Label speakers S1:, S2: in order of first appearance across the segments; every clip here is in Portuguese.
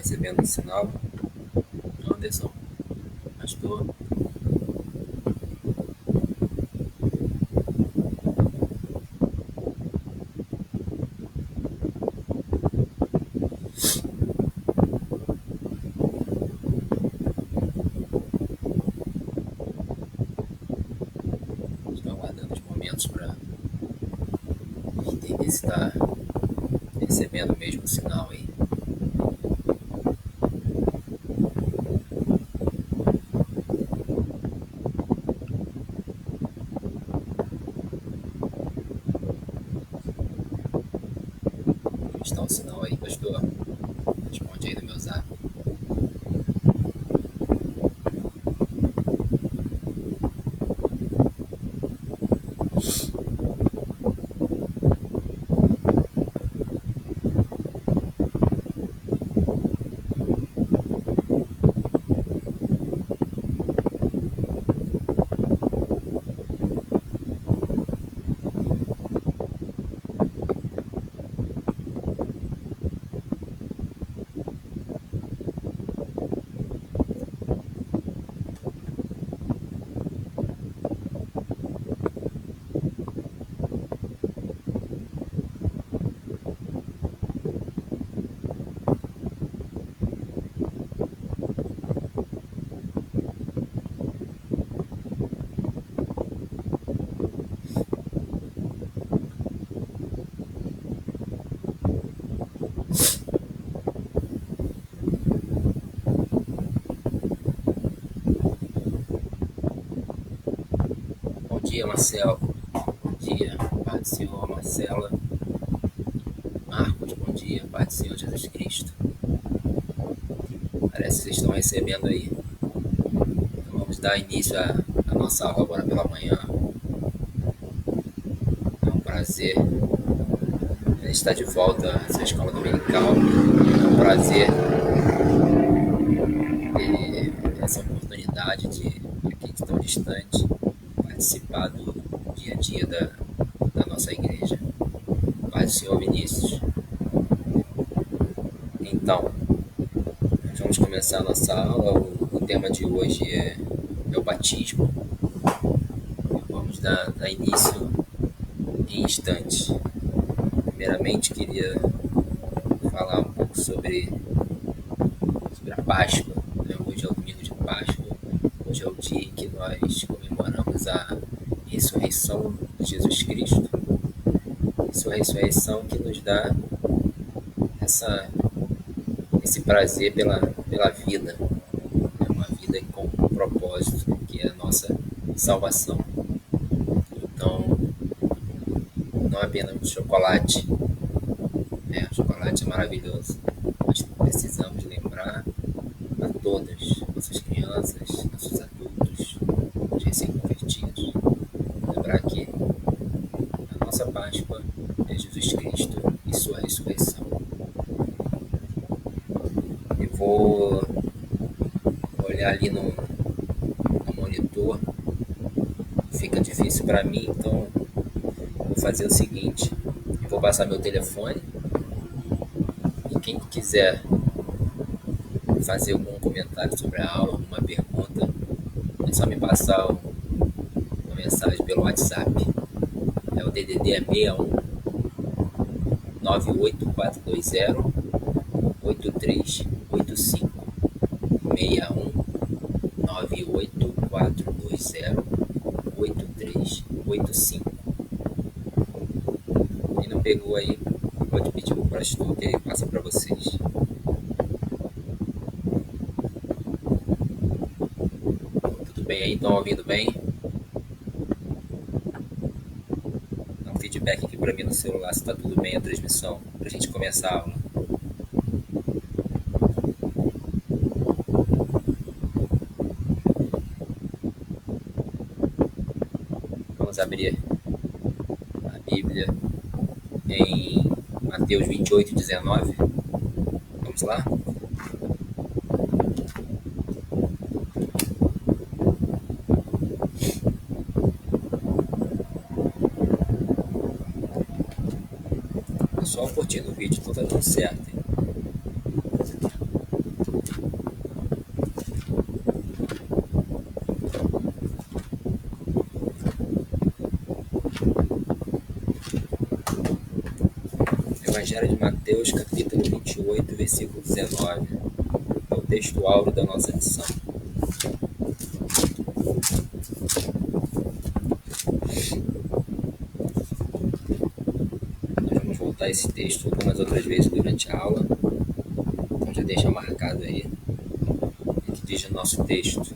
S1: recebendo um sinal. Anderson, pastor. Estou aguardando os momentos para entender se está recebendo mesmo o sinal aí. Está o sinal aí, pastor? Responde aí no meu zap. Bom dia, Marcelo. Bom dia, Pai do Senhor, Marcela. Marcos, bom dia, Pai do Senhor Jesus Cristo. Parece que vocês estão recebendo aí. Então vamos dar início à nossa aula agora pela manhã. É um prazer estar de volta à sua escola dominical. É um prazer ter essa oportunidade de, aqui de tão distante, participar do dia a dia da nossa igreja. Pai do Senhor Vinícius. Então, nós vamos começar a nossa aula. O tema de hoje é o batismo. Vamos dar início em instantes. Primeiramente, queria falar um pouco sobre a Páscoa. Hoje é o domingo de Páscoa. Hoje é o dia em que nós comemoramos a ressurreição de Jesus Cristo. Sua ressurreição que nos dá esse prazer pela vida. É uma vida com um propósito, que é a nossa salvação. Então, não apenas o chocolate. O chocolate é maravilhoso. Nós precisamos lembrar a todas, nossas crianças, nossos adultos, os recém-convertidos, lembrar que a nossa Páscoa é Jesus Cristo e sua ressurreição. Eu vou olhar ali no monitor, fica difícil para mim, então vou fazer o seguinte: eu vou passar meu telefone e quem quiser fazer algum comentário sobre a aula, alguma pergunta, é só me passar uma mensagem pelo WhatsApp. O DDD é 61 98420 8385. 61 98420 8385. Quem não pegou aí, pode pedir para o pastor que ele passa para vocês. Tudo bem aí? Estão ouvindo bem? Dá um feedback aqui para mim no celular se está tudo bem a transmissão, para a gente começar a aula. Vamos abrir a Bíblia em Mateus 28:19. Vamos lá? Pessoal curtindo o vídeo, tudo dando certo. Evangelho de Mateus, capítulo 28, versículo 19. É o texto áureo da nossa lição. Nós vamos voltar a esse texto algumas outras vezes durante a aula. Então já deixa marcado aí o que diz o nosso texto.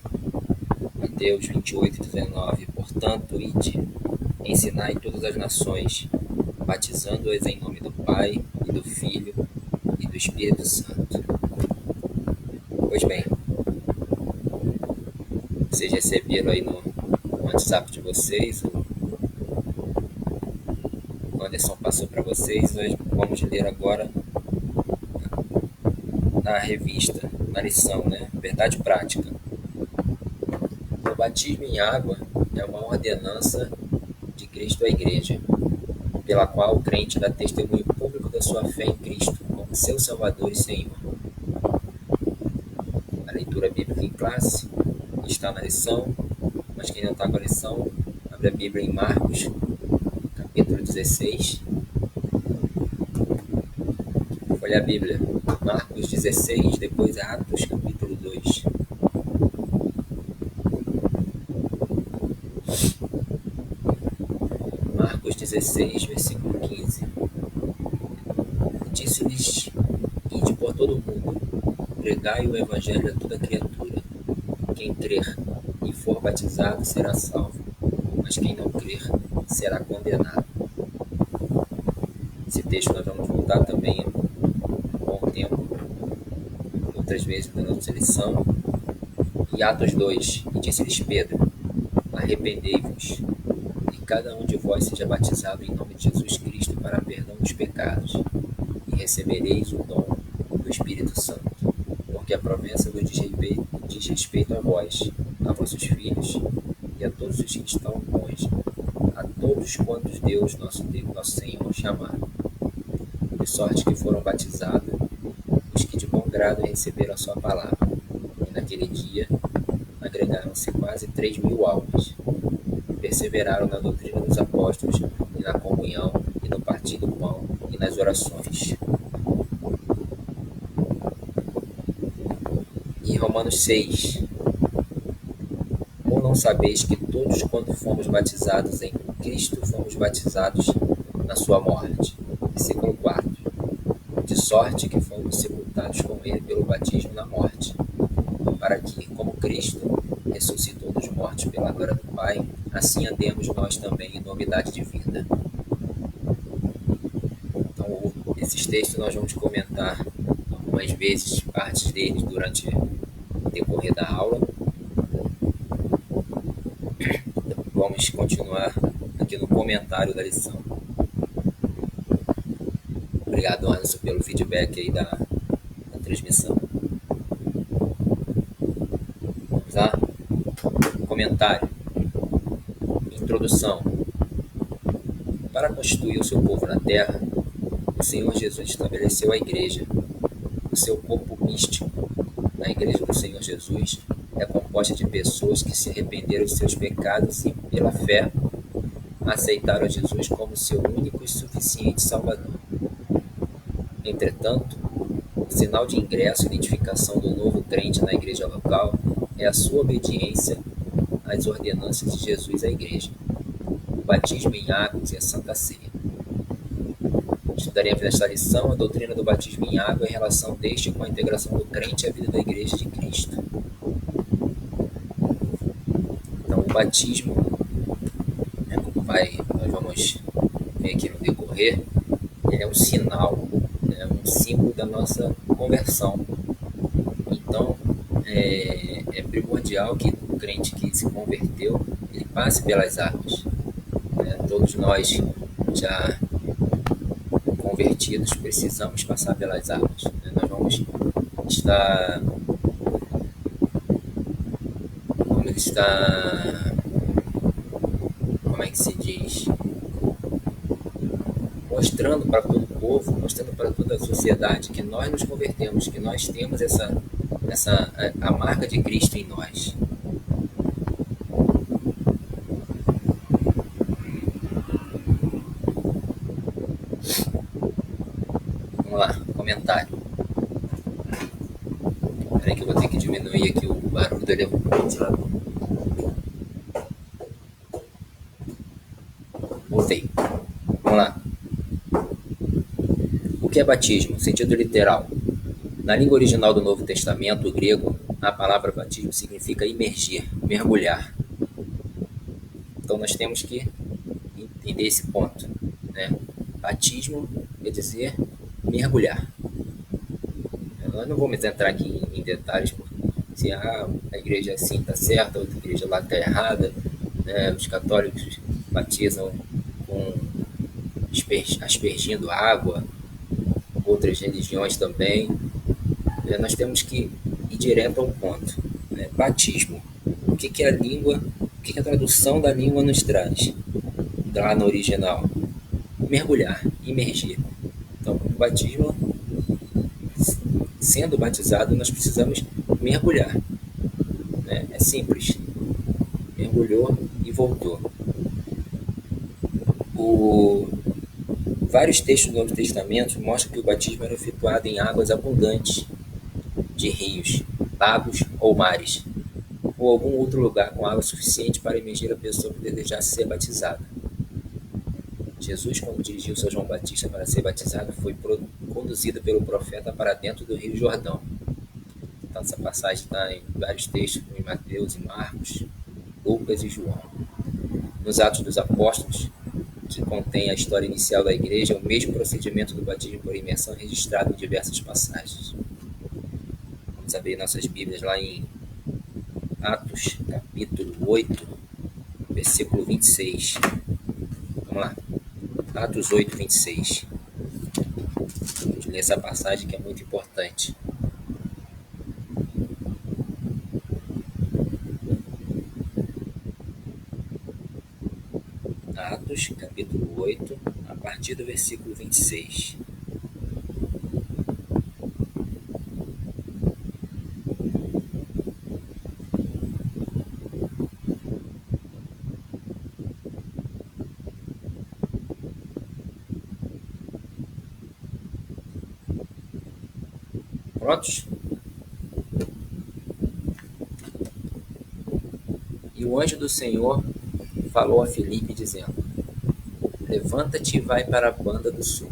S1: Mateus 28, 19. Portanto, ide, ensinai todas as nações, batizando-as em nome do Pai, e do Filho, e do Espírito Santo. Pois bem, vocês receberam aí no WhatsApp de vocês, o Anderson passou para vocês, nós vamos ler agora na revista, na lição, né? Verdade prática. O batismo em água é uma ordenança de Cristo à Igreja, pela qual o crente dá testemunho público da sua fé em Cristo como seu Salvador e Senhor. A leitura bíblica em classe está na lição, mas quem não está com a lição, abre a Bíblia em Marcos, capítulo 16. Olha a Bíblia, Marcos 16, depois Atos, capítulo 2. Marcos 16, versículo 15. Disse-lhes: ide por todo o mundo, pregai o evangelho a toda criatura. Quem crer e for batizado será salvo, mas quem não crer será condenado. Esse texto nós vamos voltar também há um bom tempo, outras vezes na nossa lição. E Atos 2, e disse-lhes Pedro: arrependei-vos, e cada um de vós seja batizado em nome de Jesus Cristo para perdão dos pecados, e recebereis o dom do Espírito Santo, porque a promessa vos diz respeito a vós, a vossos filhos e a todos os que estão longe, a todos quantos Deus, nosso Senhor, chamar. De sorte que foram batizados os que de bom grado receberam a sua palavra, e naquele dia agregaram-se quase 3.000 almas. Perseveraram na doutrina dos apóstolos, e na comunhão, e no partir do pão, e nas orações. E Romanos 6. Ou não sabeis que todos, quando fomos batizados em Cristo, fomos batizados na sua morte? Versículo 4. De sorte que fomos sepultados com ele pelo batismo na morte, para que, como Cristo ressuscitou dos mortos pela glória do Pai, assim andemos nós também em novidade de vida. Então, esses textos nós vamos comentar algumas vezes, partes deles durante o decorrer da aula. Vamos continuar aqui no comentário da lição. Obrigado, Anderson, pelo feedback aí da transmissão. Vamos lá? Comentário. Introdução. Para constituir o seu povo na terra, o Senhor Jesus estabeleceu a igreja. O seu corpo místico, na igreja do Senhor Jesus, é composta de pessoas que se arrependeram de seus pecados e, pela fé, aceitaram a Jesus como seu único e suficiente Salvador. Entretanto, o sinal de ingresso e identificação do novo crente na igreja local é a sua obediência às ordenanças de Jesus à igreja, o batismo em águas e a Santa Ceia. Estudaremos nesta lição a doutrina do batismo em água e a relação deste com a integração do crente à vida da igreja de Cristo. Então, o batismo, nós vamos ver aqui no decorrer, ele é um sinal, um símbolo da nossa conversão. Então, é primordial que o crente que se converteu, ele passe pelas águas. Todos nós já convertidos precisamos passar pelas águas. Nós vamos estar como é que se diz? mostrando para todo o povo, mostrando para toda a sociedade que nós nos convertemos, que nós temos a marca de Cristo em nós. Vamos lá, comentário. Espera aí que eu vou ter que diminuir aqui o barulho do ventilador. Voltei. Vamos lá. O que é batismo? Sentido literal. Na língua original do Novo Testamento, o grego, a palavra batismo significa imergir, mergulhar. Então nós temos que entender esse ponto, né? Batismo quer dizer mergulhar. Nós não vamos entrar aqui em detalhes, se a igreja assim está certa, a outra igreja lá está errada, né? Os católicos batizam com aspergindo água, outras religiões também. Nós temos que ir direto ao ponto, né? Batismo. O que a língua, o que a tradução da língua nos traz? Lá no original, mergulhar, imergir. Então, o batismo, sendo batizado, nós precisamos mergulhar, né? É simples. Mergulhou e voltou. Vários textos do Novo Testamento mostram que o batismo era efetuado em águas abundantes, de rios, lagos ou mares, ou algum outro lugar com água suficiente para imergir a pessoa que desejasse ser batizada. Jesus, quando dirigiu São João Batista para ser batizado, foi conduzido pelo profeta para dentro do Rio Jordão. Então, essa passagem está em vários textos, em Mateus e Marcos, Lucas e João. Nos Atos dos Apóstolos, que contém a história inicial da igreja, é o mesmo procedimento do batismo por imersão registrado em diversas passagens. Vamos abrir nossas Bíblias lá em Atos, capítulo 8, versículo 26. Vamos lá. Atos 8, 26. Vamos ler essa passagem que é muito importante. Atos, capítulo 8, a partir do versículo 26. Prontos? E o anjo do Senhor falou a Filipe, dizendo: Levanta-te e vai para a banda do sul,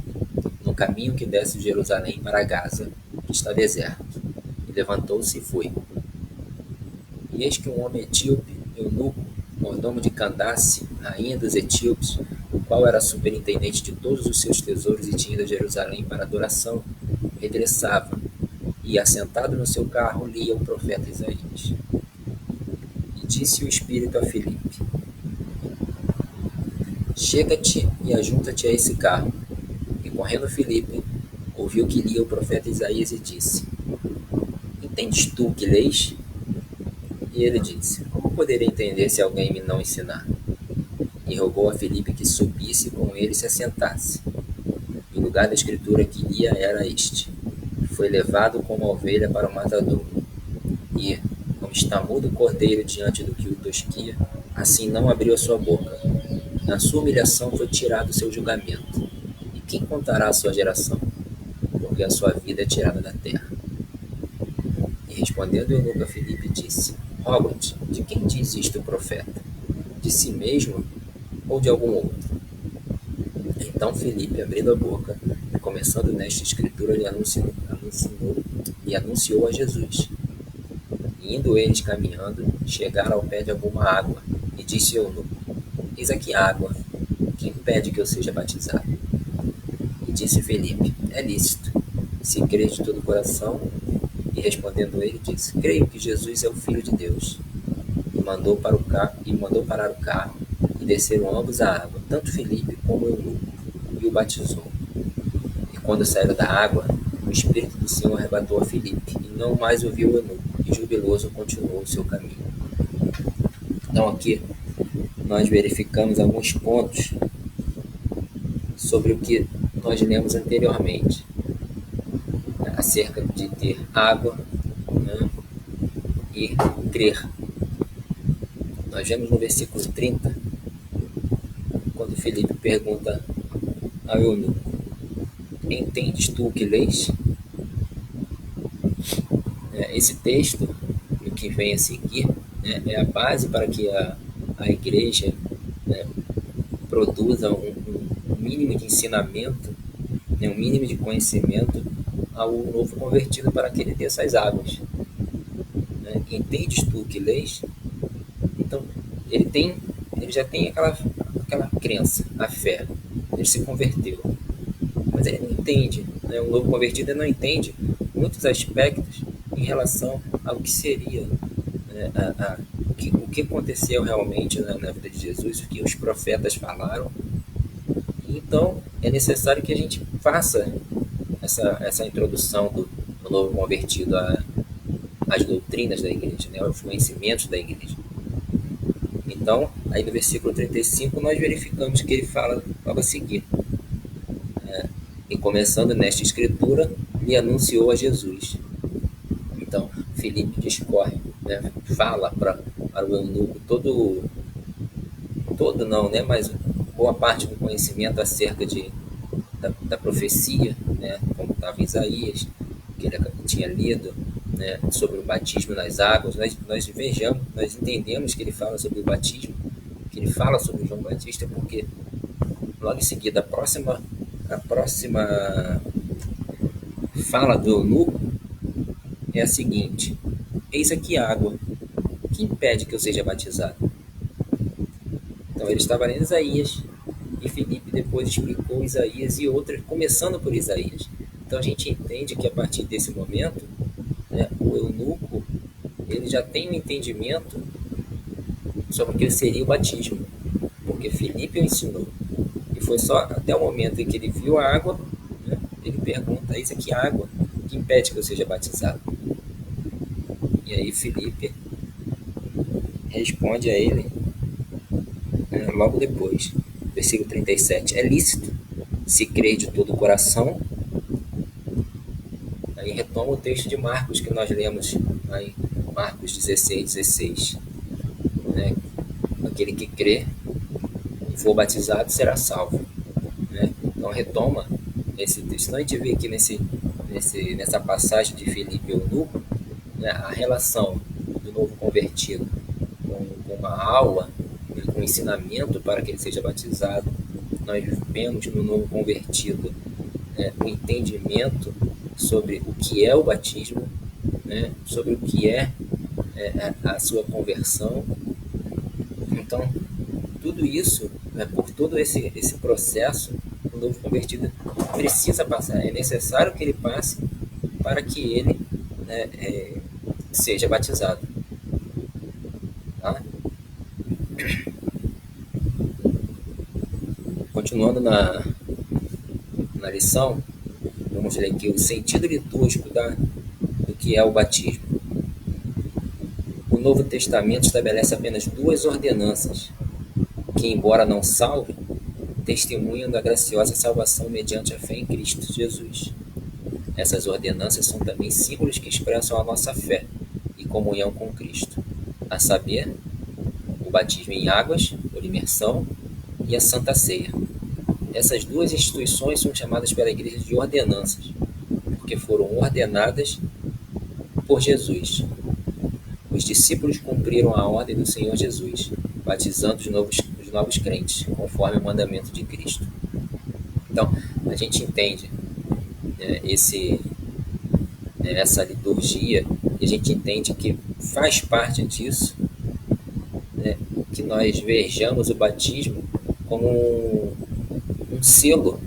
S1: no caminho que desce de Jerusalém para Gaza, que está deserto. E levantou-se e foi. E eis que um homem etíope, eunuco, mordomo de Candace, rainha dos etíopes, o qual era superintendente de todos os seus tesouros e tinha ido a Jerusalém para adoração, regressava, e assentado no seu carro lia o profeta Isaías. E disse o Espírito a Filipe: Chega-te e ajunta-te a esse carro. E correndo Filipe, ouviu que lia o profeta Isaías e disse: Entendes tu o que lês? E ele disse: Como poderei entender se alguém me não ensinar? E rogou a Filipe que subisse com ele e se assentasse. E o lugar da escritura que lia era este: Foi levado como ovelha para o matador. E, como está mudo o cordeiro diante do que o tosquia, assim não abriu a sua boca. Na sua humilhação foi tirado o seu julgamento. E quem contará a sua geração? Porque a sua vida é tirada da terra. E respondendo eunuco a Filipe, disse: Rogo-te, de quem diz isto o profeta? De si mesmo ou de algum outro? Então Filipe, abrindo a boca, e começando nesta escritura, lhe anunciou a Jesus. E indo eles caminhando, chegaram ao pé de alguma água, e disse eunuco: Eis aqui água, que impede que eu seja batizado? E disse Filipe: É lícito, se crês de todo o coração. E respondendo ele, disse: Creio que Jesus é o Filho de Deus. E mandou parar o carro, e desceram ambos à água, tanto Filipe como o eunuco, e o batizou. E quando saíram da água, o Espírito do Senhor arrebatou a Filipe, e não mais ouviu o eunuco, e jubiloso continuou o seu caminho. Então aqui nós verificamos alguns pontos sobre o que nós lemos anteriormente, acerca de ter água, né, e crer. Nós vemos no versículo 30, quando Filipe pergunta ao eunuco: entendes tu o que lês? Esse texto, o que vem a seguir, é a base para que a igreja, né, produza um mínimo de ensinamento, né, um mínimo de conhecimento ao novo convertido, para que ele desça as águas. Né? Entendes tu o que lês? Então, ele já tem aquela crença, a fé. Ele se converteu, mas ele não entende, né? O novo convertido não entende muitos aspectos em relação ao que seria, né, o que aconteceu realmente na vida de Jesus, o que os profetas falaram. Então, é necessário que a gente faça essa introdução do novo convertido às doutrinas da igreja, né, aos conhecimentos da igreja. Então, aí no versículo 35, nós verificamos que ele fala logo a seguir. E começando nesta escritura, lhe anunciou a Jesus. Então, Filipe discorre, né, fala para o eunuco todo não, né, mas boa parte do conhecimento acerca da profecia, né, como estava em Isaías, que ele tinha lido, né, sobre o batismo nas águas. Nós entendemos que ele fala sobre o batismo, que ele fala sobre João Batista, porque logo em seguida a próxima fala do eunuco é a seguinte: eis aqui água, que impede que eu seja batizado? Então ele estava lendo Isaías, e Filipe depois explicou Isaías e outras, começando por Isaías. Então a gente entende que a partir desse momento, né, o eunuco ele já tem um entendimento sobre o que seria o batismo, porque Filipe o ensinou. E foi só até o momento em que ele viu a água, né, ele pergunta: eis aqui água, que impede que eu seja batizado? E aí Filipe responde a ele, né, logo depois, versículo 37, é lícito se crer de todo o coração. Aí retoma o texto de Marcos que nós lemos em Marcos 16, né? Aquele que crê e for batizado será salvo, né? Então retoma esse texto. Então a gente vê aqui nessa passagem de Filipe e eunuco, né, a relação do novo convertido com uma aula, com um ensinamento para que ele seja batizado. Nós vemos no novo convertido, né, o entendimento sobre o que é o batismo, né, sobre o que é a sua conversão. Então, tudo isso, né, por todo esse processo, o novo convertido precisa passar. É necessário que ele passe para que ele, né, seja batizado. Tá? Continuando na lição, vamos ler aqui o sentido litúrgico do que é o batismo. O Novo Testamento estabelece apenas duas ordenanças, que, embora não salvem, testemunham da graciosa salvação mediante a fé em Cristo Jesus. Essas ordenanças são também símbolos que expressam a nossa fé e comunhão com Cristo, a saber, o batismo em águas, por imersão, e a Santa Ceia. Essas duas instituições são chamadas pela Igreja de ordenanças, porque foram ordenadas por Jesus. Os discípulos cumpriram a ordem do Senhor Jesus, batizando os novos crentes, conforme o mandamento de Cristo. Então, a gente entende, né, essa liturgia, e a gente entende que faz parte disso, né, que nós vejamos o batismo como um selo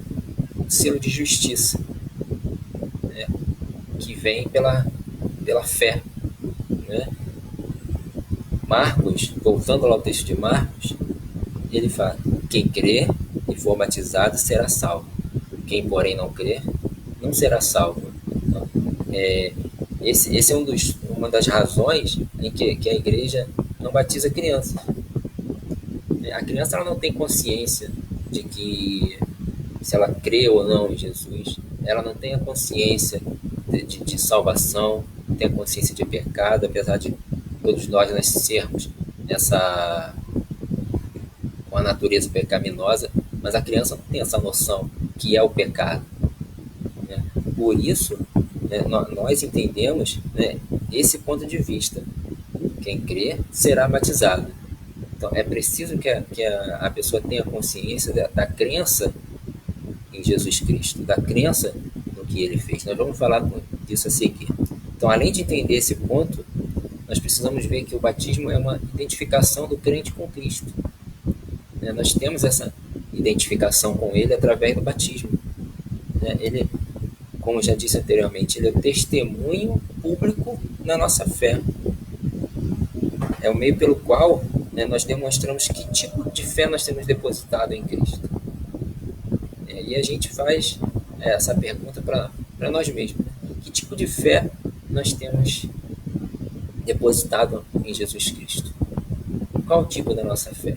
S1: de justiça, né, que vem pela fé, né? Marcos, voltando ao texto de Marcos, ele fala: quem crê e for batizado será salvo, quem porém não crê não será salvo. Então, esse é uma das razões em que a igreja não batiza crianças. A criança ela não tem consciência de que se ela crê ou não em Jesus, ela não tem a consciência de salvação, não tem a consciência de pecado, apesar de todos nós nascermos nessa, com a natureza pecaminosa, mas a criança não tem essa noção que é o pecado. Né? Por isso, né, nós entendemos, né, esse ponto de vista. Quem crê será batizado. Então, é preciso que a pessoa tenha consciência da crença em Jesus Cristo, da crença no que ele fez. Nós vamos falar disso a seguir. Então, além de entender esse ponto, nós precisamos ver que o batismo é uma identificação do crente com Cristo. Nós temos essa identificação com ele através do batismo. Ele, como já disse anteriormente, ele é o testemunho público na nossa fé. É o meio pelo qual, né, nós demonstramos que tipo de fé nós temos depositado em Cristo. E a gente faz essa pergunta para nós mesmos. Que tipo de fé nós temos depositado em Jesus Cristo? Qual o tipo da nossa fé?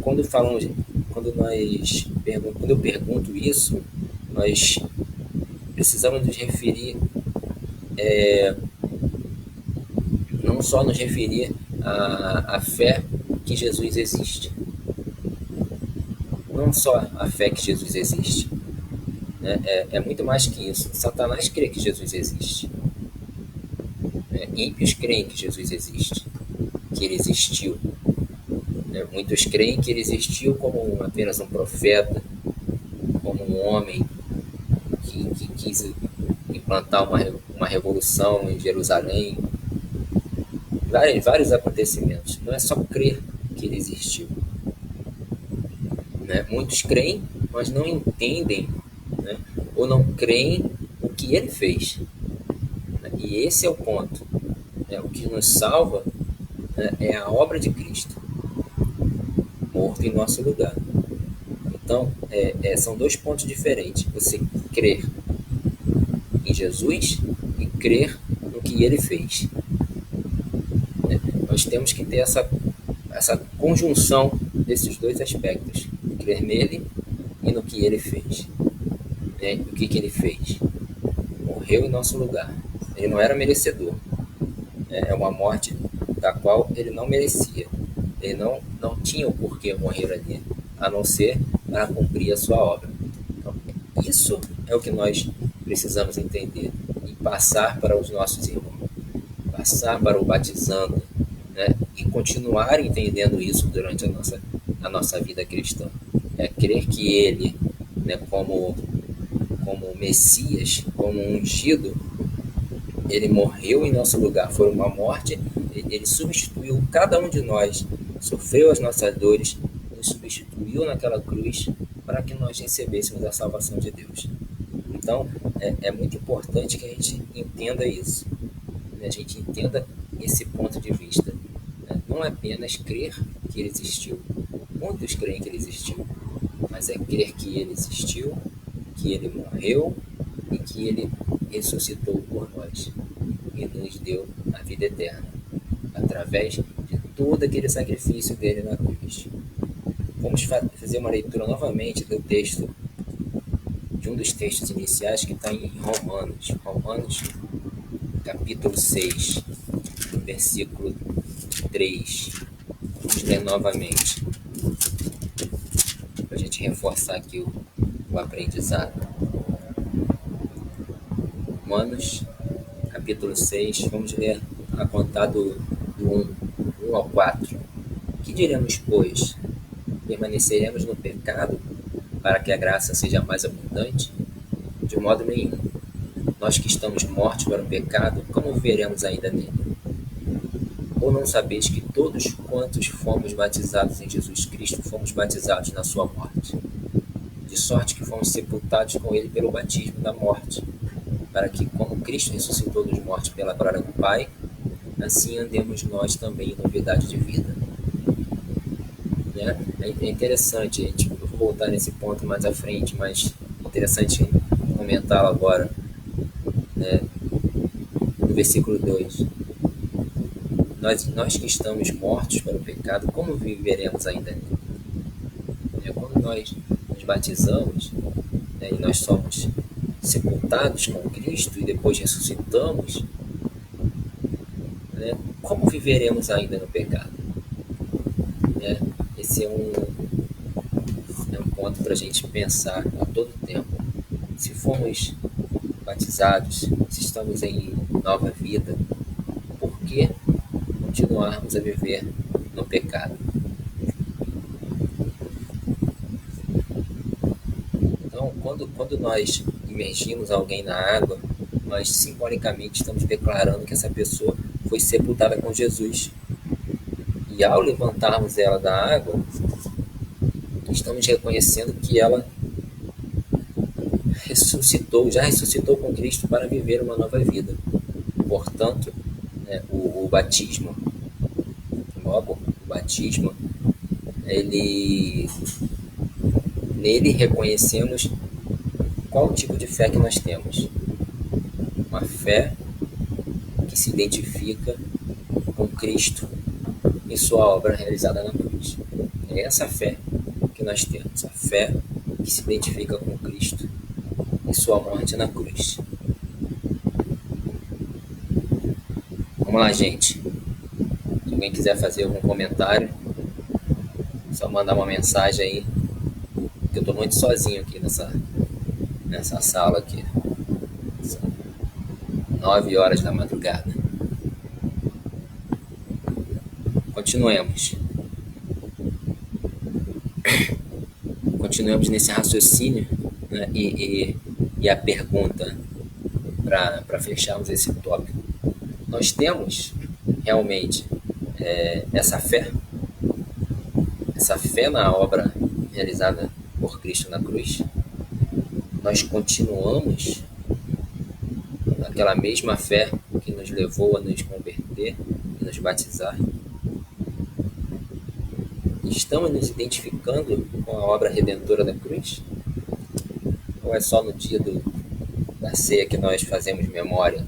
S1: Quando eu pergunto isso, nós precisamos nos referir, não só nos referir à fé que Jesus existe. Não só a fé que Jesus existe. É muito mais que isso. Satanás crê que Jesus existe. Ímpios creem que Jesus existe, que ele existiu. Muitos creem que ele existiu como apenas um profeta, como um homem que quis implantar uma revolução em Jerusalém. Vários acontecimentos. Não é só crer que ele existiu. Muitos creem, mas não entendem, ou não creem o que ele fez. E esse é o ponto. O que nos salva, é a obra de Cristo, morto em nosso lugar. Então, são dois pontos diferentes. Você crer em Jesus e crer no que ele fez. Nós temos que ter essa conjunção desses dois aspectos. Crer nele e no que ele fez. O que ele fez? Morreu em nosso lugar. Ele não era merecedor. É uma morte da qual ele não merecia. Ele não tinha o porquê morrer ali, a não ser para cumprir a sua obra. Então, isso é o que nós precisamos entender e passar para os nossos irmãos, passar para o batizando, e continuar entendendo isso durante a nossa vida cristã. Crer que ele, como Messias, como ungido, ele morreu em nosso lugar. Foi uma morte, ele substituiu cada um de nós, sofreu as nossas dores, nos substituiu naquela cruz para que nós recebêssemos a salvação de Deus. Então, é muito importante que a gente entenda isso, a gente entenda esse ponto de vista. Não é apenas crer que ele existiu. Muitos creem que ele existiu, mas é crer que ele existiu, que ele morreu e que ele ressuscitou por nós e nos deu a vida eterna através de todo aquele sacrifício dele na cruz. Vamos fazer uma leitura novamente do texto, de um dos textos iniciais que está em Romanos capítulo 6, versículo 3. Vamos ler novamente para a gente reforçar aqui o aprendizado. Romanos capítulo 6, vamos ler a contar do 1 ao 4. Que diremos, pois? Permaneceremos no pecado para que a graça seja mais abundante? De modo nenhum. Nós que estamos mortos para o pecado, como viveremos ainda nele? Ou não sabeis que todos quantos fomos batizados em Jesus Cristo, fomos batizados na sua morte? De sorte que fomos sepultados com ele pelo batismo da morte, para que, como Cristo ressuscitou dos mortos pela glória do Pai, assim andemos nós também em novidade de vida. É interessante, eu vou voltar nesse ponto mais à frente, mas é interessante comentá-lo agora, no versículo 2. Nós que estamos mortos para o pecado, como viveremos ainda nele? Quando nós nos batizamos, né, e nós somos sepultados com Cristo e depois ressuscitamos, né, como viveremos ainda no pecado? Né? Esse é um ponto para a gente pensar a todo tempo. Se fomos batizados, se estamos em nova vida, por que continuarmos a viver no pecado? Então, quando nós imergimos alguém na água, nós simbolicamente estamos declarando que essa pessoa foi sepultada com Jesus. E ao levantarmos ela da água, estamos reconhecendo que ela já ressuscitou com Cristo para viver uma nova vida. Portanto, né, o batismo, logo, o batismo, nele reconhecemos qual tipo de fé que nós temos. Uma fé que se identifica com Cristo e sua obra realizada na cruz. É essa fé que nós temos, a fé que se identifica com Cristo e sua morte na cruz. Vamos lá, gente. Se alguém quiser fazer algum comentário, só mandar uma mensagem aí, que eu estou muito sozinho aqui nessa sala aqui. São 9 horas da madrugada. Continuemos nesse raciocínio, né, e a pergunta para fecharmos esse tópico. Nós temos realmente essa fé na obra realizada por Cristo na cruz? Nós continuamos naquela mesma fé que nos levou a nos converter e nos batizar? Estamos nos identificando com a obra redentora da cruz? Ou é só no dia da ceia que nós fazemos memória?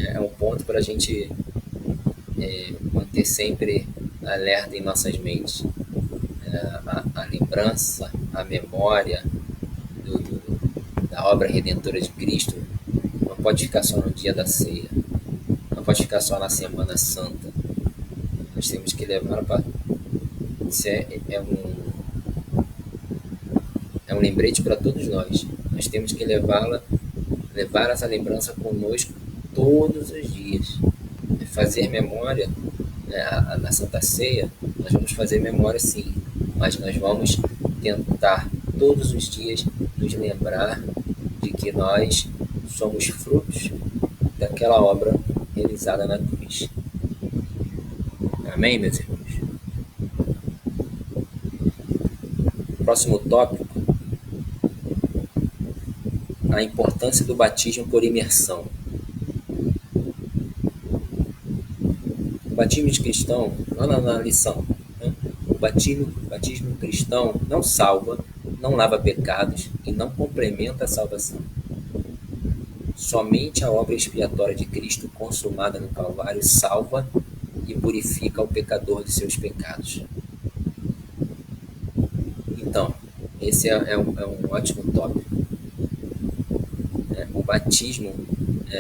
S1: É um ponto para a gente manter sempre alerta em nossas mentes. A lembrança, a memória da obra redentora de Cristo não pode ficar só no dia da ceia, não pode ficar só na Semana Santa. Nós temos que levar para... Isso é um lembrete para todos nós. Nós temos que levar essa lembrança conosco todos os dias. Fazer memória, né, na Santa Ceia, nós vamos fazer memória sim, mas nós vamos tentar todos os dias nos lembrar de que nós somos frutos daquela obra realizada na cruz. Amém, meus irmãos? Próximo tópico: a importância do batismo por imersão. O batismo de cristão, lá na lição, né? O batismo cristão não salva, não lava pecados e não complementa a salvação. Somente a obra expiatória de Cristo consumada no Calvário salva e purifica o pecador de seus pecados. Então, esse é um ótimo tópico. O batismo,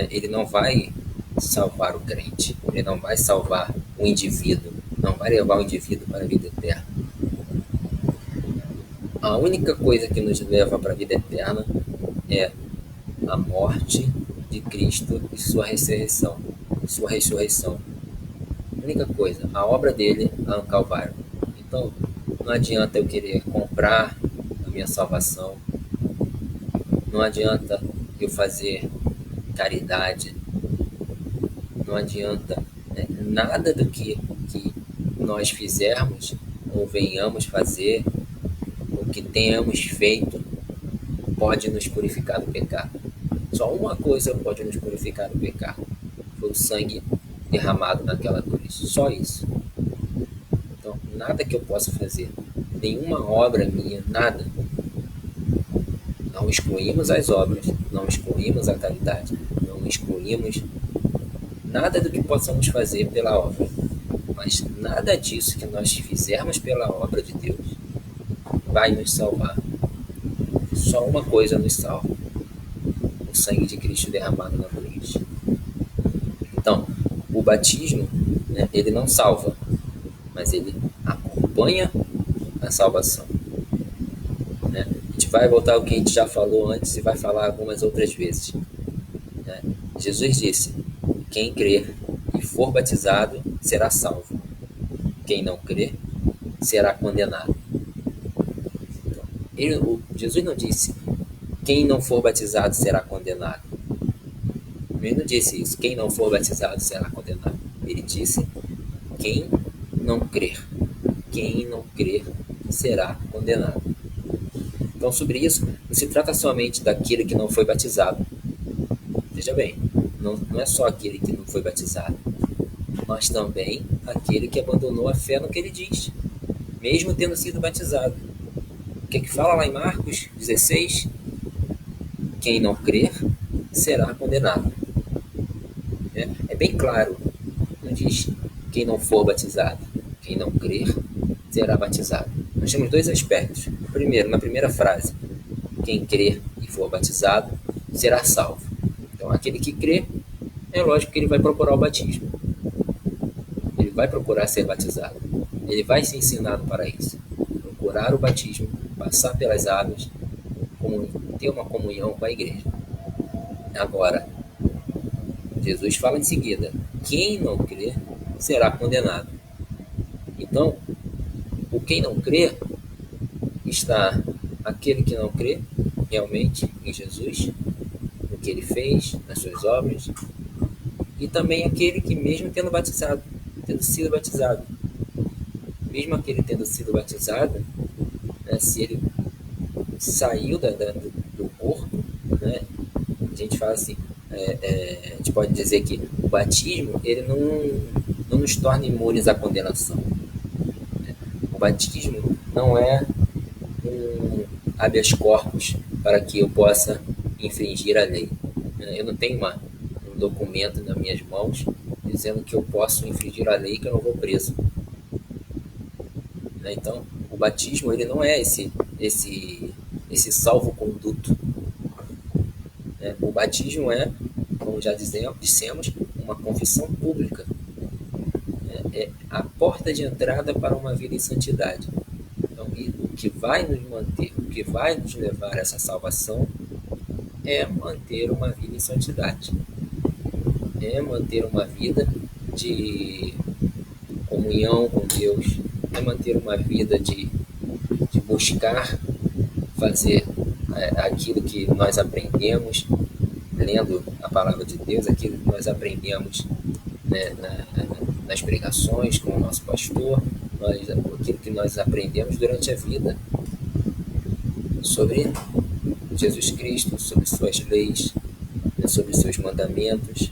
S1: ele não vai salvar o crente, ele não vai salvar o indivíduo, não vai levar o indivíduo para a vida eterna. A única coisa que nos leva para a vida eterna é a morte de Cristo e sua ressurreição. A única coisa, a obra dele lá no Calvário. Então, não adianta eu querer comprar a minha salvação, não adianta eu fazer caridade, não adianta, né, nada do que nós fizermos ou venhamos fazer, o que tenhamos feito, pode nos purificar do pecado. Só uma coisa pode nos purificar do pecado: foi o sangue derramado naquela cruz. Só isso. Então, nada que eu possa fazer, nenhuma obra minha, nada. Não excluímos as obras, não excluímos a caridade, não excluímos nada do que possamos fazer pela obra. Mas nada disso que nós fizermos pela obra de Deus vai nos salvar. Só uma coisa nos salva: o sangue de Cristo derramado na cruz. Então, o batismo, né, ele não salva, mas ele acompanha a salvação. Né? A gente vai voltar ao que a gente já falou antes e vai falar algumas outras vezes. Né? Jesus disse: quem crer e for batizado será salvo. Quem não crer será condenado. Então, Jesus não disse: quem não for batizado será condenado. Ele não disse isso: quem não for batizado será condenado. Ele disse: quem não crer. Quem não crer será condenado. Então, sobre isso, não se trata somente daquele que não foi batizado. Veja bem, não é só aquele que não foi batizado, mas também aquele que abandonou a fé no que ele diz, mesmo tendo sido batizado. O que fala lá em Marcos 16? Quem não crer será condenado. É bem claro, não diz quem não for batizado. Quem não crer será batizado. Nós temos dois aspectos. Primeiro, na primeira frase, quem crer e for batizado será salvo. Então, aquele que crê, é lógico que ele vai procurar o batismo. Ele vai procurar ser batizado. Ele vai ser ensinado para isso. Procurar o batismo, passar pelas águas, ter uma comunhão com a igreja. Agora, Jesus fala em seguida: quem não crer será condenado. Então, o quem não crê está aquele que não crê realmente em Jesus, no que ele fez, nas suas obras, e também aquele que, mesmo tendo sido batizado, mesmo aquele tendo sido batizado, né, se ele saiu do corpo, né, a gente fala assim, a gente pode dizer que o batismo ele não nos torna imunes à condenação. O batismo não é um habeas corpus para que eu possa infringir a lei. Eu não tenho um documento nas minhas mãos dizendo que eu posso infringir a lei, que eu não vou preso. Então, o batismo ele não é esse salvo-conduto. O batismo é, como já dissemos, uma confissão pública. É a porta de entrada para uma vida em santidade. Então, o que vai nos manter, o que vai nos levar a essa salvação é manter uma vida em santidade. É manter uma vida de comunhão com Deus. É manter uma vida de buscar fazer aquilo que nós aprendemos lendo a palavra de Deus, aquilo que nós aprendemos, né, nas pregações com o nosso pastor, aquilo que nós aprendemos durante a vida sobre Jesus Cristo, sobre suas leis, né, sobre seus mandamentos.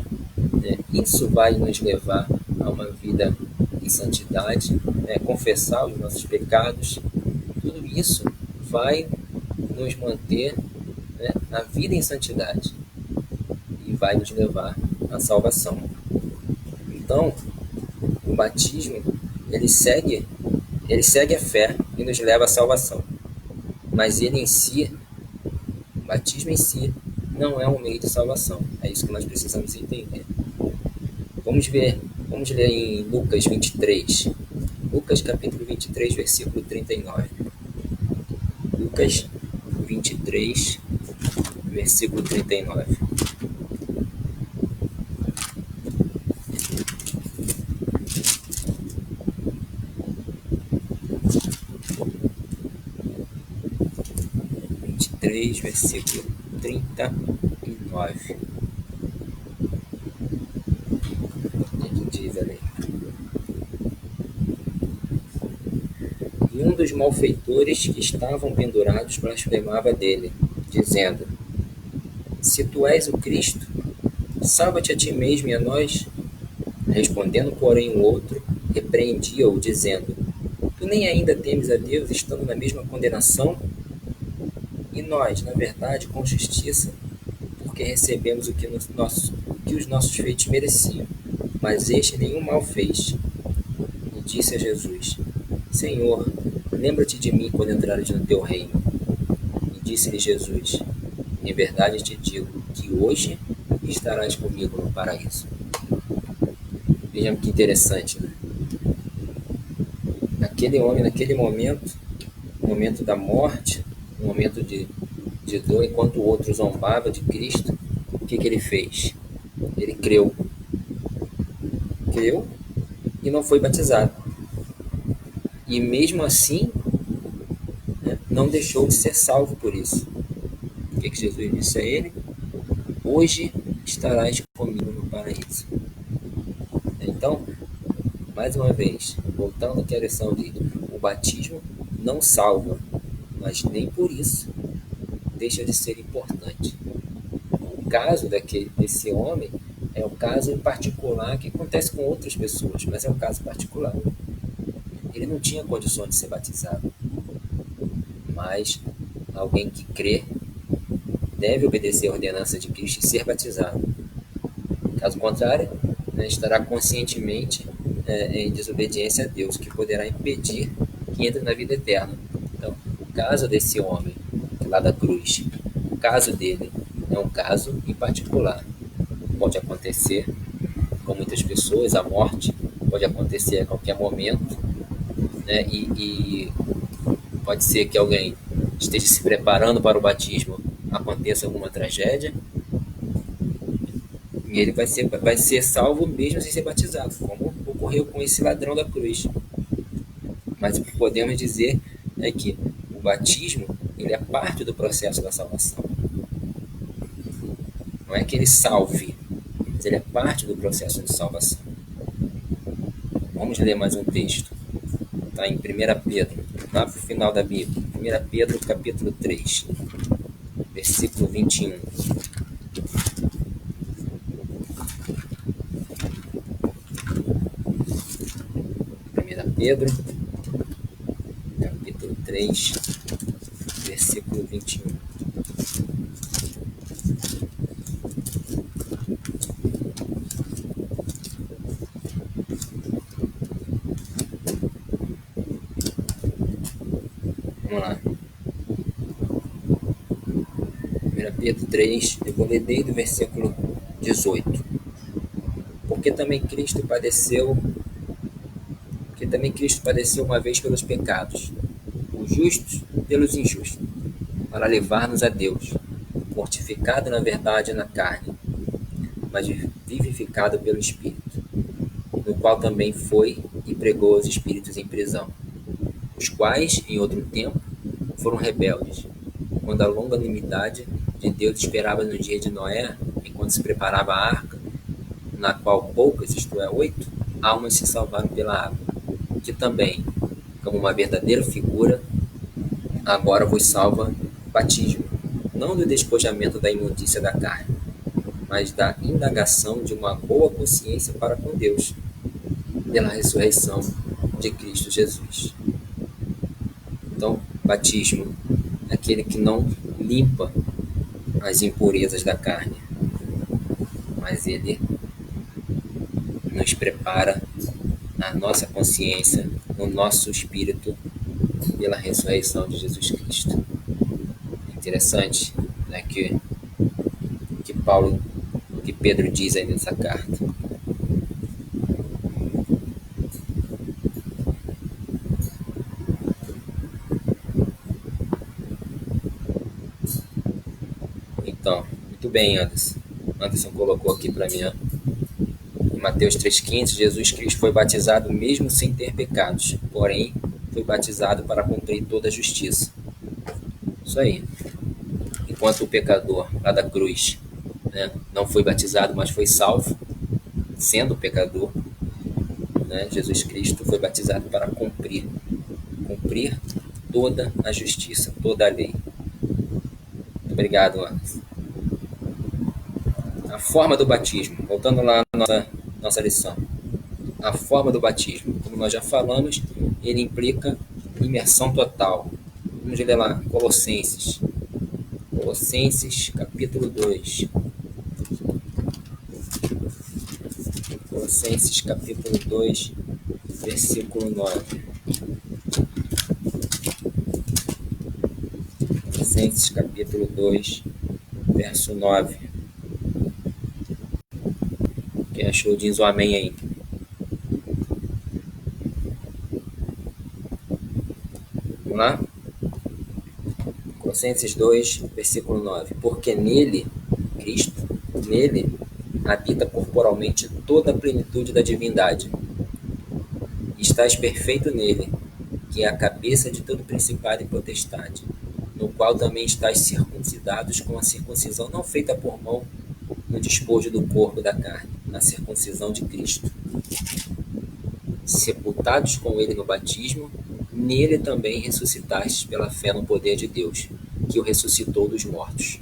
S1: Né, isso vai nos levar a uma vida em santidade, né, confessar os nossos pecados. Tudo isso vai nos manter, né, na vida em santidade e vai nos levar à salvação. Então, o batismo ele segue a fé e nos leva à salvação. Mas ele em si, o batismo em si, não é um meio de salvação. É isso que nós precisamos entender. Vamos ler em Lucas 23. Lucas capítulo 23, versículo 39. Lucas 23, versículo 39. Versículo 39. Ele diz ali: e um dos malfeitores que estavam pendurados blasfemava dele, dizendo: se tu és o Cristo, salva-te a ti mesmo e a nós. Respondendo, porém, o outro repreendia-o, dizendo: tu nem ainda temes a Deus, estando na mesma condenação? E nós, na verdade, com justiça, porque recebemos o que os nossos feitos mereciam. Mas este nenhum mal fez. E disse a Jesus: Senhor, lembra-te de mim quando entrares no teu reino. E disse-lhe Jesus: em verdade te digo que hoje estarás comigo no paraíso. Vejam que interessante, né? Aquele homem, naquele momento, no momento da morte, no momento de dor, enquanto o outro zombava de Cristo, o que ele fez? Ele creu e não foi batizado. E mesmo assim, né, não deixou de ser salvo por isso. O que Jesus disse a ele? Hoje estarás comigo no paraíso. Então, mais uma vez, voltando aqui à lição de o batismo não salva, mas nem por isso deixa de ser importante. O caso desse homem é um caso particular que acontece com outras pessoas, mas é um caso particular. Ele não tinha condições de ser batizado, mas alguém que crê deve obedecer a ordenança de Cristo e ser batizado. Caso contrário, né, estará conscientemente em desobediência a Deus, que poderá impedir que entre na vida eterna. Então, o caso desse homem lá da cruz, o caso dele é um caso em particular. Pode acontecer com muitas pessoas, a morte pode acontecer a qualquer momento, né? E pode ser que alguém esteja se preparando para o batismo, aconteça alguma tragédia, e ele vai ser salvo mesmo sem ser batizado, como ocorreu com esse ladrão da cruz. Mas o que podemos dizer é que o batismo ele é parte do processo da salvação. Não é que ele salve, mas ele é parte do processo de salvação. Vamos ler mais um texto. Está em 1 Pedro, lá para o final da Bíblia. 1 Pedro, capítulo 3, versículo 21. 1 Pedro, capítulo 3, versículo 21. Vamos lá. 1 Pedro 3, eu vou ler desde o versículo 18. Porque também Cristo padeceu uma vez pelos pecados, os justos pelos injustos, para levar-nos a Deus, mortificado na verdade na carne, mas vivificado pelo Espírito, no qual também foi e pregou aos espíritos em prisão, os quais, em outro tempo, foram rebeldes, quando a longanimidade de Deus esperava no dia de Noé, enquanto se preparava a arca, na qual poucas, isto é, 8, almas se salvaram pela água, que também, como uma verdadeira figura, agora vos salva batismo, não do despojamento da imundícia da carne, mas da indagação de uma boa consciência para com Deus, pela ressurreição de Cristo Jesus. Então, batismo é aquele que não limpa as impurezas da carne, mas ele nos prepara na nossa consciência, no nosso espírito, pela ressurreição de Jesus Cristo. É interessante, né, que Pedro diz aí nessa carta. Então, muito bem, Anderson. Anderson colocou aqui para mim, ó. Em Mateus 3,15, Jesus Cristo foi batizado mesmo sem ter pecados, porém foi batizado para cumprir toda a justiça. Isso aí. Enquanto o pecador lá da cruz, né, não foi batizado, mas foi salvo, sendo pecador, né, Jesus Cristo foi batizado para cumprir toda a justiça, toda a lei. Muito obrigado, Anderson. A forma do batismo, voltando lá na nossa lição. A forma do batismo, como nós já falamos, ele implica imersão total. Vamos ler lá, Colossenses, capítulo 2. Colossenses, capítulo 2, versículo 9. Colossenses capítulo 2, verso 9. Quem achou diz o amém aí. Vamos lá? Colossenses 2, versículo 9. Porque nele, Cristo, nele, habita corporalmente toda a plenitude da divindade. Estás perfeito nele, que é a cabeça de todo principado e potestade, no qual também estáis circuncidados com a circuncisão não feita por mão, no despojo do corpo da carne, na circuncisão de Cristo. Sepultados com ele no batismo, nele também ressuscitastes pela fé no poder de Deus, que o ressuscitou dos mortos.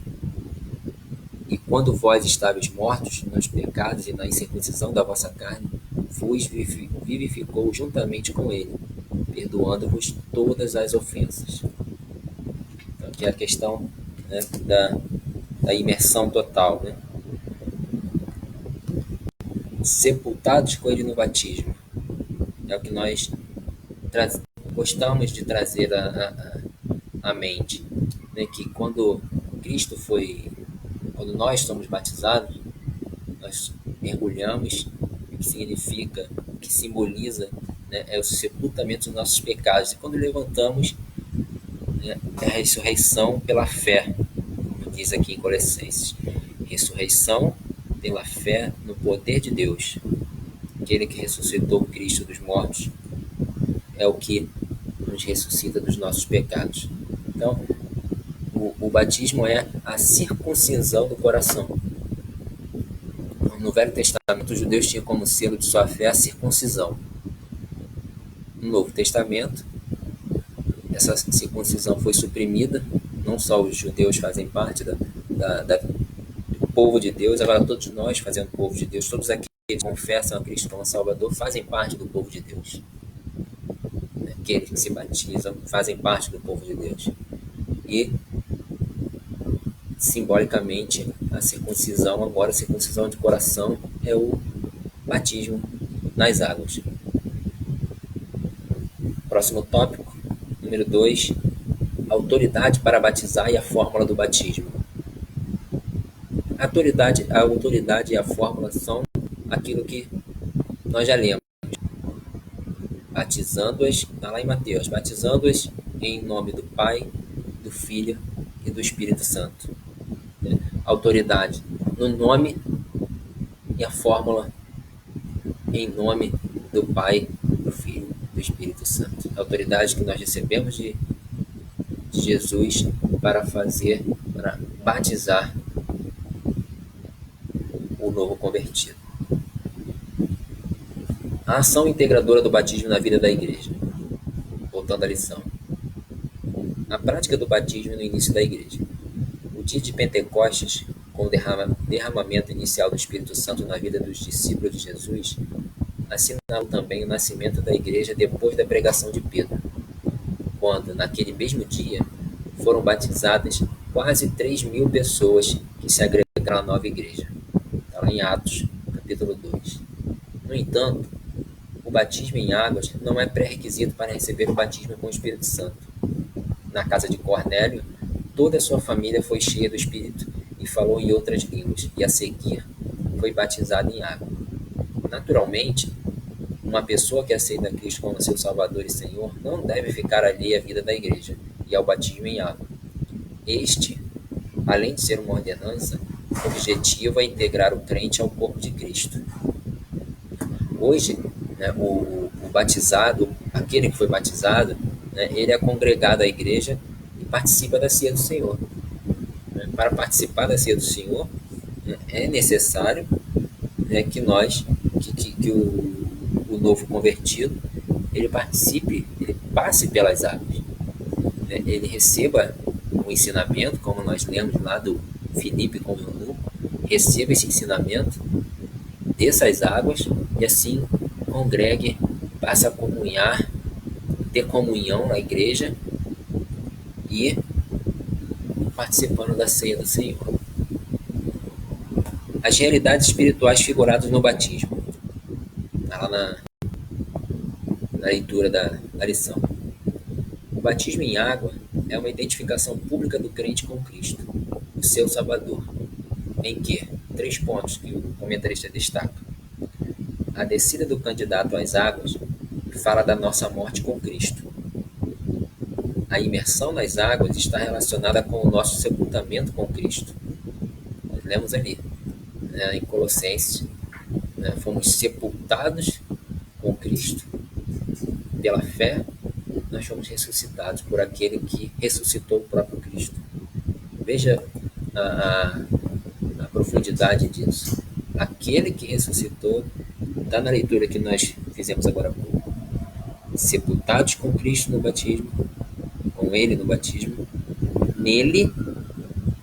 S1: E quando vós estáveis mortos nos pecados e na incircuncisão da vossa carne, vos vivificou juntamente com ele, perdoando-vos todas as ofensas. Então, aqui é a questão, né, da imersão total, né? Sepultados com ele no batismo. É o que nós gostamos de trazer à mente, né? Que quando nós somos batizados, nós mergulhamos, o que significa, o que simboliza, né, é o sepultamento dos nossos pecados. E quando levantamos, né, é a ressurreição pela fé, como diz aqui em Colossenses. Ressurreição pela fé no poder de Deus. Aquele que ressuscitou Cristo dos mortos é o que nos ressuscita dos nossos pecados. Então, o batismo é a circuncisão do coração. No Velho Testamento, os judeus tinham como selo de sua fé a circuncisão. No Novo Testamento, essa circuncisão foi suprimida. Não só os judeus fazem parte do povo de Deus, agora todos nós fazendo povo de Deus, todos aqueles que confessam a Cristo como Salvador fazem parte do povo de Deus. Aqueles que se batizam fazem parte do povo de Deus. E, simbolicamente, a circuncisão, agora a circuncisão de coração, é o batismo nas águas. Próximo tópico, número 2, autoridade para batizar e a fórmula do batismo. A autoridade e a fórmula são aquilo que nós já lemos. Batizando-as, está lá em Mateus, batizando-as em nome do Pai, do Filho e do Espírito Santo. Autoridade no nome e a fórmula em nome do Pai, do Filho e do Espírito Santo. A autoridade que nós recebemos de Jesus para batizar o novo convertido. A ação integradora do batismo na vida da igreja. Voltando à lição. A prática do batismo no início da igreja. O dia de Pentecostes, com o derramamento inicial do Espírito Santo na vida dos discípulos de Jesus, assinalou também o nascimento da igreja depois da pregação de Pedro, quando, naquele mesmo dia, foram batizadas quase 3.000 pessoas que se agregaram à nova igreja. Está lá em Atos, capítulo 2. No entanto, o batismo em águas não é pré-requisito para receber o batismo com o Espírito Santo. Na casa de Cornélio, toda a sua família foi cheia do Espírito e falou em outras línguas, e a seguir foi batizada em água. Naturalmente, uma pessoa que aceita Cristo como seu Salvador e Senhor não deve ficar alheia à vida da igreja e ao batismo em água. Este, além de ser uma ordenança, objetiva é integrar o crente ao corpo de Cristo. Hoje, né, o batizado, aquele que foi batizado, né, ele é congregado à igreja e participa da ceia do Senhor. Para participar da ceia do Senhor, né, é necessário, né, que o novo convertido, ele participe, ele passe pelas águas, né, ele receba o ensinamento, como nós lemos lá do Filipe com o eunuco, receba esse ensinamento, desça as águas e assim congregue, passe a comunhar, ter comunhão na igreja e participando da ceia do Senhor. As realidades espirituais figuradas no batismo. Está lá na leitura da lição. O batismo em água é uma identificação pública do crente com Cristo, o seu Salvador, em que 3 pontos que o comentarista destaca. A descida do candidato às águas fala da nossa morte com Cristo. A imersão nas águas está relacionada com o nosso sepultamento com Cristo. Nós lemos ali, né, em Colossenses, né, fomos sepultados com Cristo. Pela fé, nós fomos ressuscitados por aquele que ressuscitou o próprio Cristo. Veja a profundidade disso. Aquele que ressuscitou, está na leitura que nós fizemos agora há pouco. Sepultados com Cristo no batismo, com ele no batismo, nele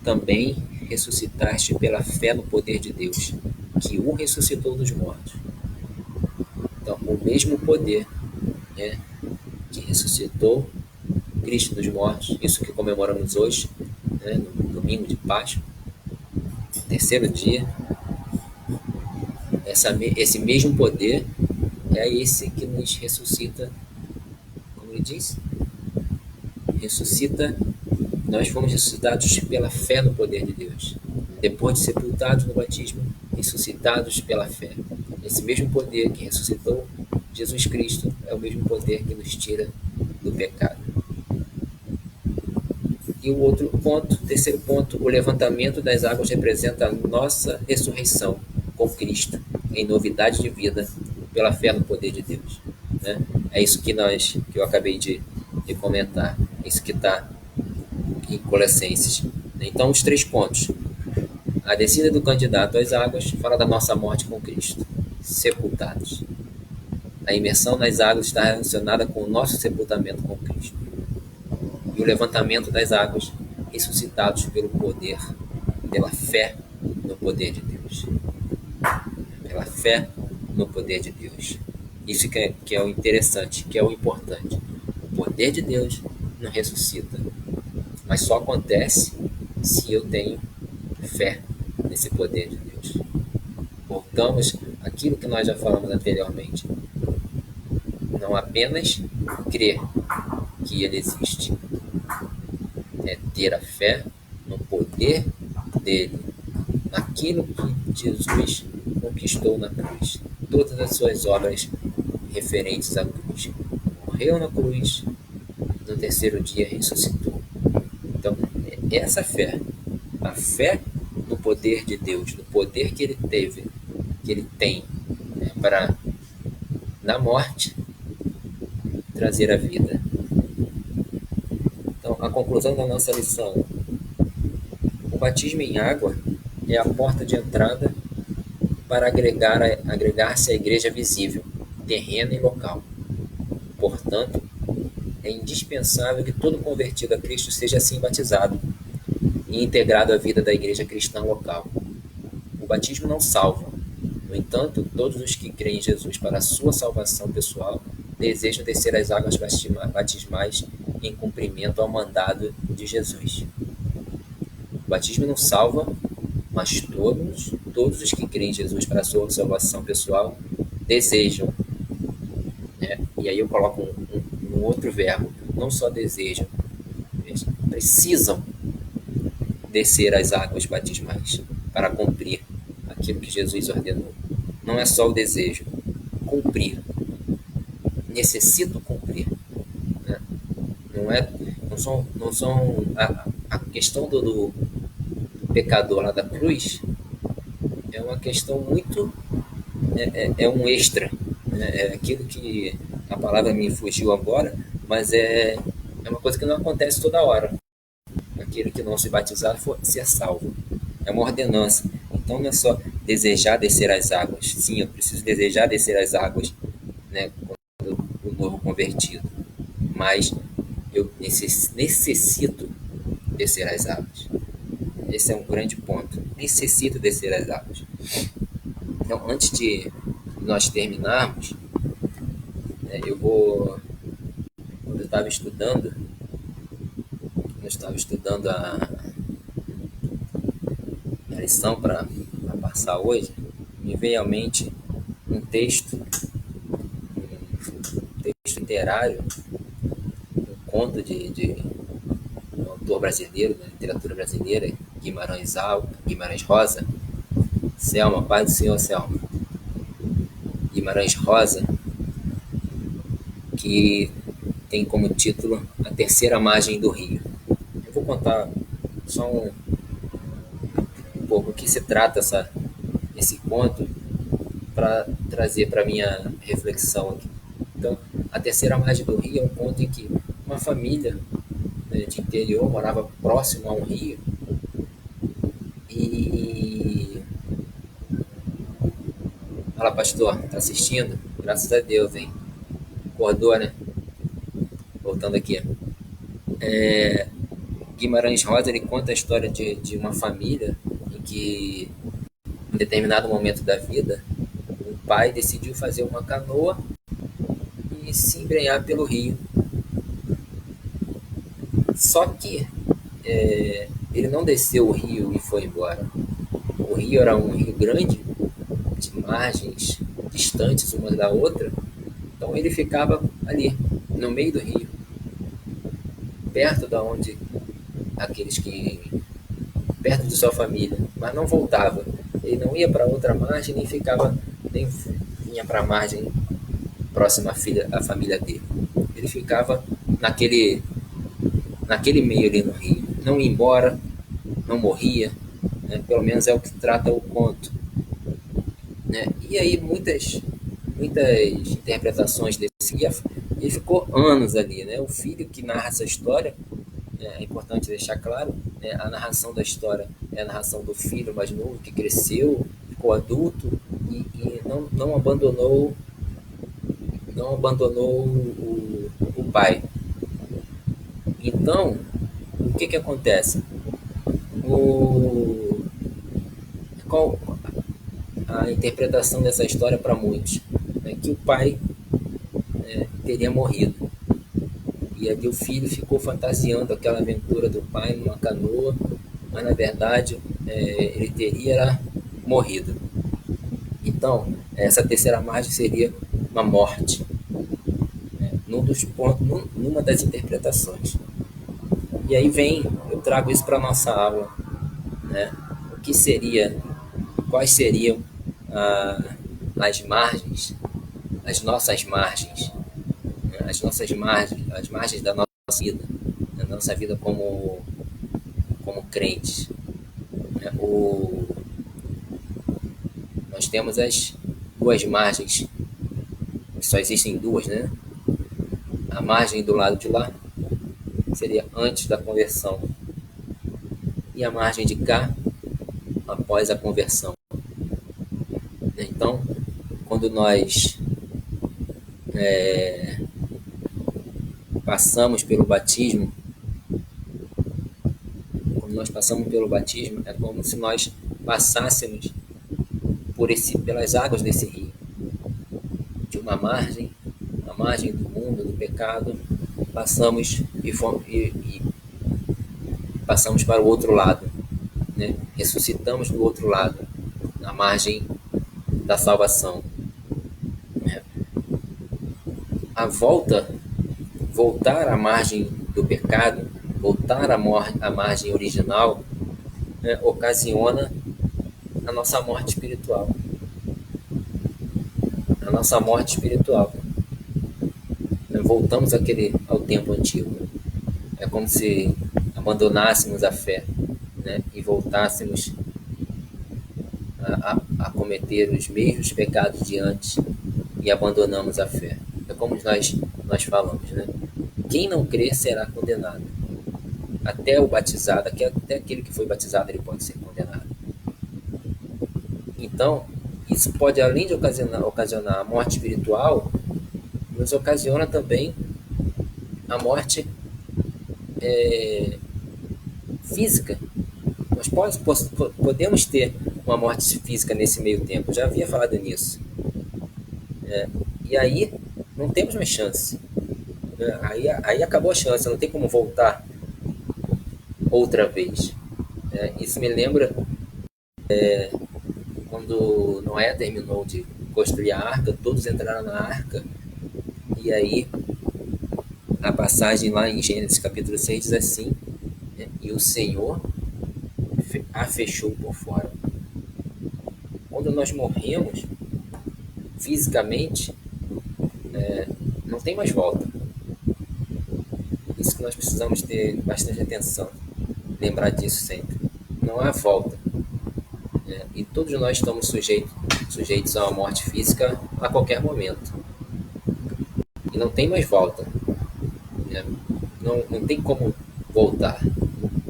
S1: também ressuscitaste pela fé no poder de Deus, que o ressuscitou dos mortos. Então, o mesmo poder, né, que ressuscitou Cristo dos mortos, isso que comemoramos hoje, né, no domingo de Páscoa, terceiro dia, esse mesmo poder é esse que nos ressuscita, como ele diz, ressuscita, nós fomos ressuscitados pela fé no poder de Deus. Depois de sepultados no batismo, ressuscitados pela fé. Esse mesmo poder que ressuscitou Jesus Cristo é o mesmo poder que nos tira do pecado. E o outro ponto, terceiro ponto, o levantamento das águas representa a nossa ressurreição com Cristo, em novidade de vida, pela fé no poder de Deus. Né? É isso que eu acabei de comentar, isso que está em Colossenses. Então, os 3 pontos. A descida do candidato às águas fala da nossa morte com Cristo, sepultados. A imersão nas águas está relacionada com o nosso sepultamento com Cristo. E o levantamento das águas, ressuscitados pelo poder, pela fé no poder de Deus. Pela fé no poder de Deus. Isso que é o interessante, que é o importante. O poder de Deus não ressuscita, mas só acontece se eu tenho fé nesse poder de Deus. Voltamos àquilo que nós já falamos anteriormente. Não apenas crer que ele existe, é ter a fé no poder dele, naquilo que Jesus conquistou na cruz. Todas as suas obras referentes à cruz. Morreu na cruz, no terceiro dia ressuscitou. Então, essa fé, a fé no poder de Deus, no poder que ele teve, que ele tem, né, para, na morte, trazer a vida. Então, a conclusão da nossa lição: o batismo em água é a porta de entrada para agregar-se à igreja visível, terrena e local. Portanto, é indispensável que todo convertido a Cristo seja assim batizado e integrado à vida da igreja cristã local. O batismo não salva. No entanto, todos os que creem em Jesus para a sua salvação pessoal desejam descer as águas batismais em cumprimento ao mandado de Jesus. O batismo não salva, mas todos os que creem em Jesus para a sua salvação pessoal desejam, né? E aí eu coloco um outro verbo, não só desejam, precisam descer as águas batismais para cumprir aquilo que Jesus ordenou. Não é só o desejo, cumprir. Necessito cumprir. Né? Não são a questão do pecador lá da cruz é uma questão muito é um extra, né? É aquilo que a palavra me fugiu agora, mas é uma coisa que não acontece toda hora. Aquele que não se batizar for ser salvo. É uma ordenança. Então não é só desejar descer as águas. Sim, eu preciso desejar descer as águas, né, quando o novo convertido. Mas eu necessito descer as águas. Esse é um grande ponto. Necessito descer as águas. Então, antes de nós terminarmos, né, quando eu estava estudando a lição para passar hoje, me veio à mente um texto literário, um conto de autor brasileiro da literatura brasileira, Guimarães Rosa. Selma, paz do Senhor, Selma. Guimarães Rosa, que tem como título A Terceira Margem do Rio. Eu vou contar só um pouco o que se trata esse conto para trazer para minha reflexão aqui. Então, A Terceira Margem do Rio é um conto em que uma família, né, de interior morava próximo a um rio e... Fala, pastor, tá assistindo? Graças a Deus, hein? Acordou, né? Voltando aqui. Guimarães Rosa, ele conta a história de uma família em que, em determinado momento da vida, o pai decidiu fazer uma canoa e se embrenhar pelo rio. Só que ele não desceu o rio e foi embora. O rio era um rio grande, de margens distantes uma da outra, então ele ficava ali, no meio do rio, perto da onde perto de sua família, mas não voltava. Ele não ia para outra margem, nem vinha para a margem próxima à família dele. Ele ficava naquele meio ali no rio. Não ia embora, não morria, né? Pelo menos é o que trata o conto. Né? E aí muitas interpretações desse guia. Ele ficou anos ali, né? O filho que narra essa história, é importante deixar claro, né? A narração da história é a narração do filho mais novo que cresceu, ficou adulto e não abandonou o pai. Então, o que acontece? Qual a interpretação dessa história para muitos? É que o pai teria morrido. E ali o filho ficou fantasiando aquela aventura do pai numa canoa, mas na verdade ele teria morrido. Então, essa terceira margem seria uma morte, né? Numa das interpretações. E aí eu trago isso para a nossa aula, né? Quais seriam as margens, as nossas margens, né? As margens da nossa vida como crentes, né? Nós temos as duas margens, só existem duas, né? A margem do lado de lá seria antes da conversão e a margem de cá após a conversão. Então, quando nós passamos pelo batismo, é como se nós passássemos pelas águas desse rio, de uma margem, a margem do mundo, do pecado, passamos e passamos para o outro lado, né? Ressuscitamos do outro lado, na margem da salvação. Voltar à margem do pecado, voltar à margem original, né, ocasiona a nossa morte espiritual. Voltamos ao tempo antigo. É como se abandonássemos a fé, né, e voltássemos a cometer os mesmos pecados de antes e abandonamos a fé. É como nós falamos, né? Quem não crer será condenado. Até o batizado, até aquele que foi batizado, ele pode ser condenado. Então, isso pode, além de ocasionar a morte espiritual, nos ocasiona também a morte física. Nós podemos ter uma morte física nesse meio tempo. Já havia falado nisso. E aí não temos mais chance. Aí acabou a chance, não tem como voltar outra vez. Isso me lembra quando Noé terminou de construir a arca, todos entraram na arca, e aí a passagem lá em Gênesis capítulo 6 diz assim, né? E o Senhor a fechou por fora. Quando nós morremos, fisicamente, não tem mais volta. Isso que nós precisamos ter bastante atenção, lembrar disso sempre. Não há volta, né? E todos nós estamos sujeitos a uma morte física a qualquer momento. E não tem mais volta, né? Não tem como voltar.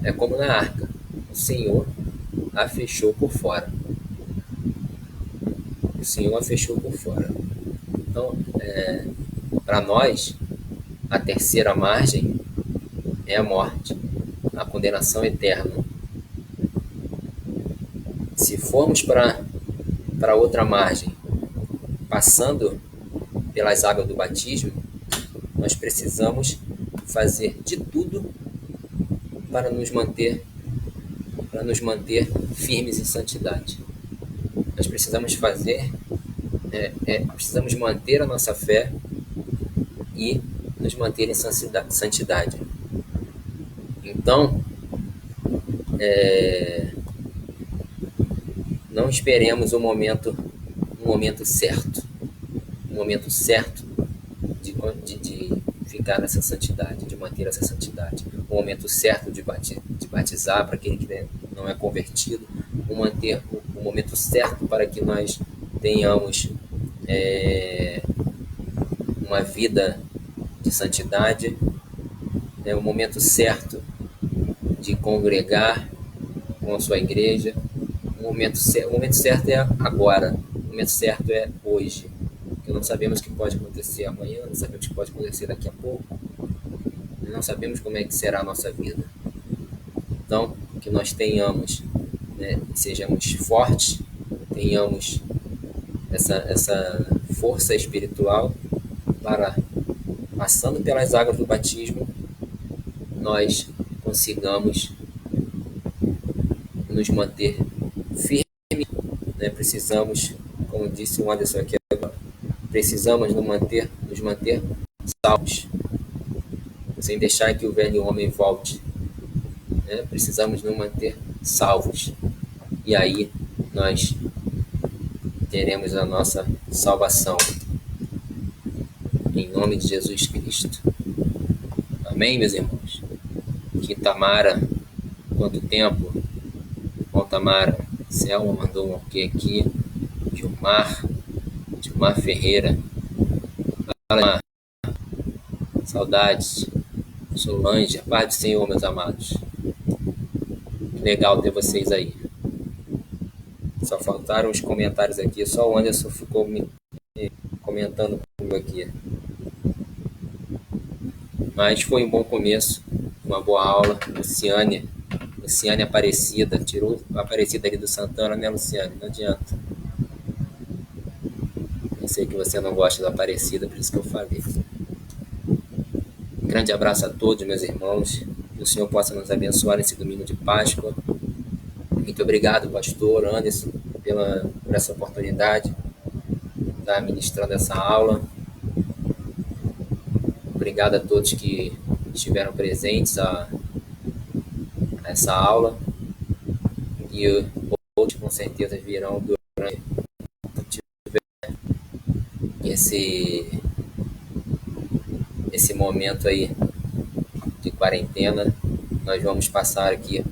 S1: É como na arca. O Senhor a fechou por fora. O Senhor a fechou por fora. Então, para nós, a terceira margem é a morte, a condenação eterna. Se formos para outra margem, passando pelas águas do batismo, nós precisamos fazer de tudo para nos manter firmes em santidade. Nós precisamos precisamos manter a nossa fé e nos manter em santidade. Então, não esperemos um momento certo de ficar nessa santidade, de manter essa santidade. O momento certo de batizar para aquele que não é convertido, o momento certo para que nós tenhamos uma vida de santidade, o momento certo de congregar com a sua igreja. O momento certo é agora, o momento certo é hoje. Porque não sabemos o que pode acontecer amanhã, não sabemos o que pode acontecer daqui a pouco, não sabemos como é que será a nossa vida. Então, que nós tenhamos, sejamos fortes, tenhamos essa força espiritual para, passando pelas águas do batismo, nós consigamos nos manter firmes, precisamos, como disse o Anderson aqui agora, precisamos nos manter salvos, sem deixar que o velho homem volte, precisamos nos manter salvos, e aí nós teremos a nossa salvação, em nome de Jesus Cristo. Amém, meus irmãos? Que Tamara, quanto tempo? Bom, Tamara, Selma mandou um ok aqui, Gilmar Ferreira, fala, saudades, Solange, a paz do Senhor, meus amados. Legal ter vocês aí. Só faltaram os comentários aqui, só o Anderson ficou me comentando comigo aqui. Mas foi um bom começo, uma boa aula. Luciane Aparecida, tirou a Aparecida ali do Santana, né, Luciane? Não adianta. Eu sei que você não gosta da Aparecida, por isso que eu falei. Um grande abraço a todos, meus irmãos. Que o Senhor possa nos abençoar nesse domingo de Páscoa. Muito obrigado, pastor Anderson, por essa oportunidade de estar ministrando essa aula. Obrigado a todos que estiveram presentes a essa aula, e outros com certeza virão durante esse momento aí de quarentena. Nós vamos passar aqui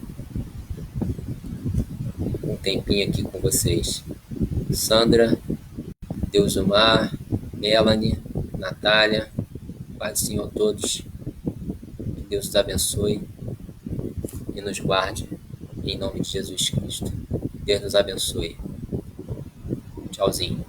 S1: um tempinho aqui com vocês. Sandra, Deusumar, Melanie, Natália, paz do Senhor a todos. Que Deus os abençoe e nos guarde, em nome de Jesus Cristo. Deus nos abençoe. Tchauzinho.